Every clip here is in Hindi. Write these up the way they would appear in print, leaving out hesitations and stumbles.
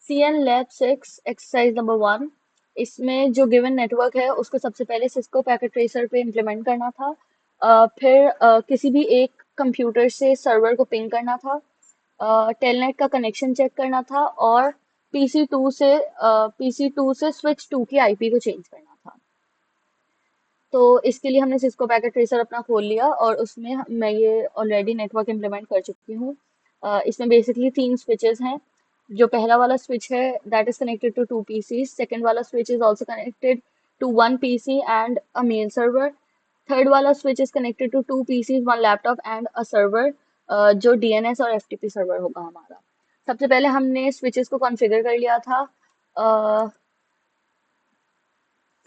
CN Lab 6 exercise number 1। इसमें जो गिवन नेटवर्क है उसको सबसे पहले सिस्को पैकेट ट्रेसर पे इम्प्लीमेंट करना था। फिर किसी भी एक कंप्यूटर से सर्वर को पिंग करना था। टेलनेट का कनेक्शन चेक करना था और पीसी टू से स्विच 2 की आईपी को चेंज करना था। तो इसके लिए हमने सिस्को पैकेट ट्रेसर अपना खोल लिया और उसमें मैं ये ऑलरेडी नेटवर्क इम्प्लीमेंट कर चुकी हूँ। इसमें बेसिकली 3 स्विचेस हैं। जो पहला वाला स्विच है that is connected to 2 PC. Second वाला switch is also connected to 1 PC and a mail server. Third वाला switch is connected to 2 PCs, 1 laptop and a server, जो डीएनएस और एफटीपी सर्वर होगा हमारा। सबसे पहले हमने स्विचेस को कॉन्फ़िगर कर लिया था। अ,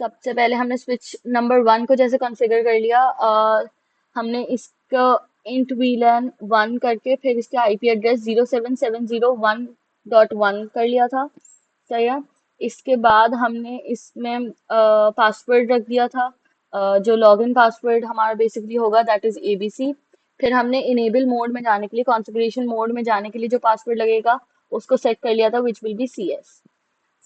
सबसे पहले हमने स्विच नंबर 1 को जैसे कॉन्फ़िगर कर लिया, हमने इसका इंट वीलैन 1 करके फिर इसका आईपी एड्रेस 07701.1 कर लिया था। सही है। इसके बाद हमने इसमें पासवर्ड रख दिया था। जो लॉगिन पासवर्ड हमारा बेसिकली होगा दैट इज एबीसी। फिर हमने इनेबल मोड में जाने के लिए, कॉन्फ़िगरेशन मोड में जाने के लिए जो पासवर्ड लगेगा उसको सेट कर लिया था, which will be CS।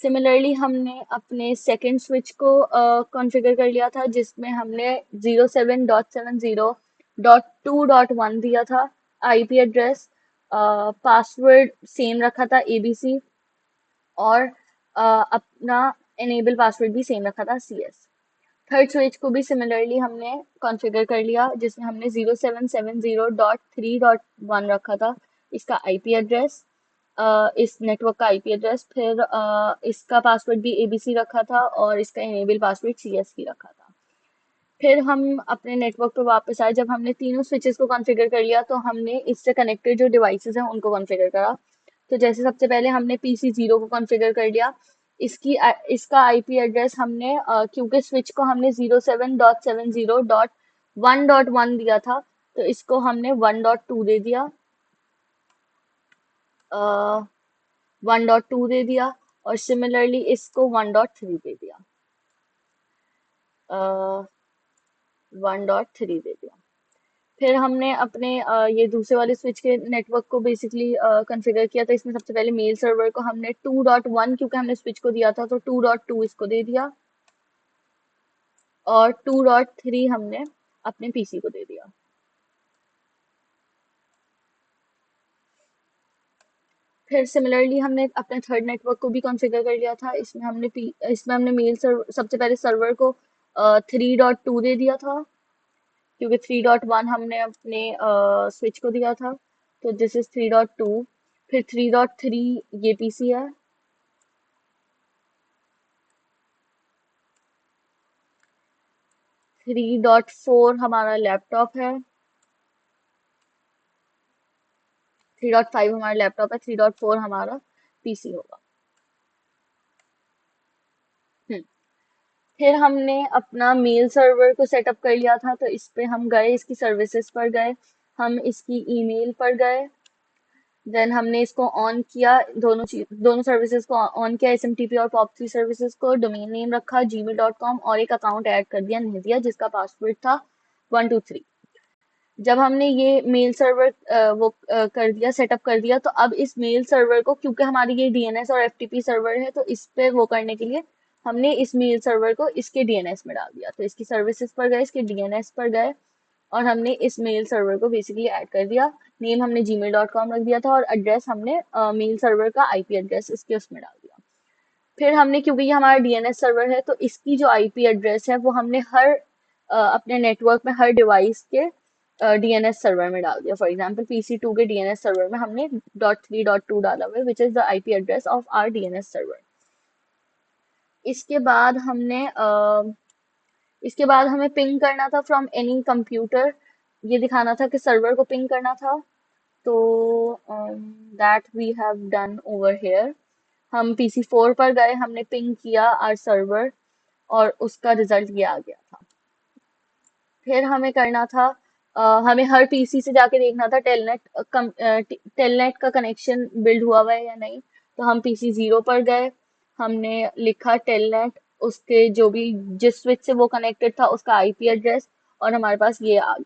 Similarly हमने अपने सेकेंड स्विच को कॉन्फ़िगर कर लिया था, जिसमें हमने 07.70.2.1 दिया था आईपी एड्रेस। पासवर्ड सेम रखा था एबीसी और अपना एनेबल पासवर्ड भी सेम रखा था CS। थर्ड स्विच को भी सिमिलरली हमने कॉन्फ़िगर कर लिया, जिसमें हमने 0770.3.1 रखा था इसका आईपी एड्रेस, इस नेटवर्क का आईपी एड्रेस। फिर इसका पासवर्ड भी एबीसी रखा था और इसका इनेबल पासवर्ड CS भी रखा था। फिर हम अपने नेटवर्क पर वापस आए। जब हमने तीनों स्विचेस को कॉन्फ़िगर कर लिया तो हमने इससे कनेक्टेड जो डिवाइसेस हैं उनको कॉन्फ़िगर करा। तो जैसे सबसे पहले हमने PC0 को कॉन्फ़िगर कर लिया। इसका आईपी एड्रेस हमने क्योंकि स्विच को हमने 07.70.1.1 दिया था तो इसको हमने 1.2 दे दिया। 1.2 दे दिया और सिमिलरली इसको 1.3 दे दिया। 1.3 दे दिया। फिर हमने अपने ये दूसरे वाले स्विच के नेटवर्क को बेसिकली कॉन्फ़िगर किया था। इसमें सबसे पहले मेल सर्वर को हमने 2.1, क्योंकि हमने स्विच को दिया था तो 2.2 इसको दे दिया और 2.3 हमने अपने पीसी को दे दिया। फिर सिमिलरली हमने अपने थर्ड नेटवर्क को भी कॉन्फ़िगर कर लिया था। इसमें हमने मेल सर्वर, सबसे पहले सर्वर को 3.2 दे दिया था, क्योंकि 3.1 हमने अपने स्विच को दिया था। तो दिस इज 3.2। फिर 3.3 ये पीसी है। 3.4 हमारा लैपटॉप है। 3.5 हमारा लैपटॉप है। 3.4 हमारा पीसी होगा। हम्म। फिर हमने अपना मेल सर्वर को सेटअप कर लिया था, तो इस पे हम गए, इसकी सर्विसेज पर गए, हम इसकी ईमेल पर गए। देन हमने इसको ऑन किया, दोनों सर्विसेज को ऑन किया, SMTP और POP3 सर्विसेज को। डोमेन नेम रखा gmail.com और एक अकाउंट ऐड कर दिया नहीं दिया, जिसका पासवर्ड था 123। जब हमने ये मेल सर्वर कर दिया, सेटअप कर दिया, तो अब इस मेल सर्वर को, क्योंकि हमारी ये डीएनएस और एफटीपी सर्वर है, तो इस पे वो करने के लिए हमने इस मेल सर्वर को इसके डीएनएस में डाल दिया। तो इसकी सर्विसेज पर गए, इसके डीएनएस पर गए और हमने इस मेल सर्वर को बेसिकली ऐड कर दिया। नेम हमने gmail.com रख दिया था और एड्रेस हमने मेल सर्वर का आईपी एड्रेस इसके उसमें डाल दिया। फिर हमने, क्योंकि ये हमारा डीएनएस सर्वर है, तो इसकी जो आईपी एड्रेस है वो हमने हर अपने नेटवर्क में हर डिवाइस के डीएनएस सर्वर में डाल दिया। फॉर एग्जांपल PC2 के डीएनएस सर्वर में हमने .3.2 डाला हुआ है, which is the IP address of our DNS server. इसके बाद हमें पिंग करना था फ्रॉम एनी कंप्यूटर। ये दिखाना था कि सर्वर को पिंग करना था। तो that we have done over here. हम PC4 पर गए, हमने पिंग किया आर सर्वर और उसका रिजल्ट ये आ गया था। फिर हमें करना था, हमें हर पीसी से जाके देखना था टेलनेट का कनेक्शन बिल्ड हुआ हुआ है या नहीं। तो हम PC0 पर गए, हमने लिखा टेलनेट, उसके जो भी जिस स्विच से वो कनेक्टेड था उसका आईपी एड्रेस, और हमारे पास ये आ गया।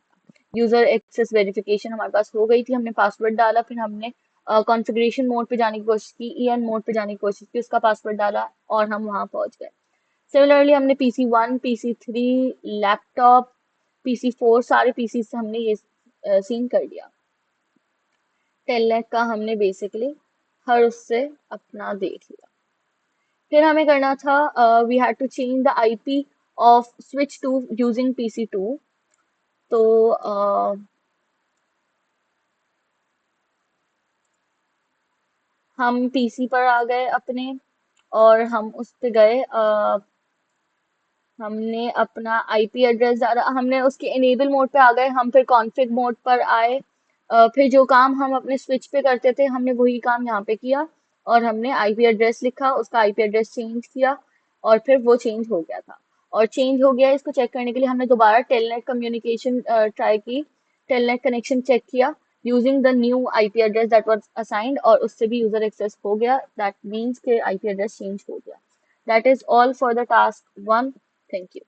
यूजर एक्सेस वेरिफिकेशन हमारे पास हो गई थी। हमने पासवर्ड डाला, फिर हमने कॉन्फ़िगरेशन मोड पे जाने की कोशिश की, EN मोड पे जाने की कोशिश की, उसका पासवर्ड डाला और हम वहां पहुंच गए। सिमिलरली हमने PC1, PC3, लैपटॉप, PC4 सारे पीसी से हमने ये सीन कर लिया। टेलनेट का हमने बेसिकली हर उससे अपना देख लिया। फिर हमें करना था, we had to change the IP of switch to using PC2। तो हम पीसी पर आ गए अपने, और हम उस पे गए, हमने अपना आईपी एड्रेस डाला, हमने उसके इनेबल मोड पे आ गए, हम फिर कॉन्फ़िग मोड पर आए। फिर जो काम हम अपने स्विच पे करते थे हमने वही काम यहाँ पे किया, और हमने आईपी एड्रेस लिखा, उसका आईपी एड्रेस चेंज किया, और फिर वो चेंज हो गया था। और चेंज हो गया इसको चेक करने के लिए हमने दोबारा टेलनेट कम्युनिकेशन ट्राई की, टेलनेट कनेक्शन चेक किया using the new IP address that was assigned, और उससे भी यूजर एक्सेस हो गया। दैट मीन्स के आईपी एड्रेस चेंज हो गया। That is all for the task 1। Thank you.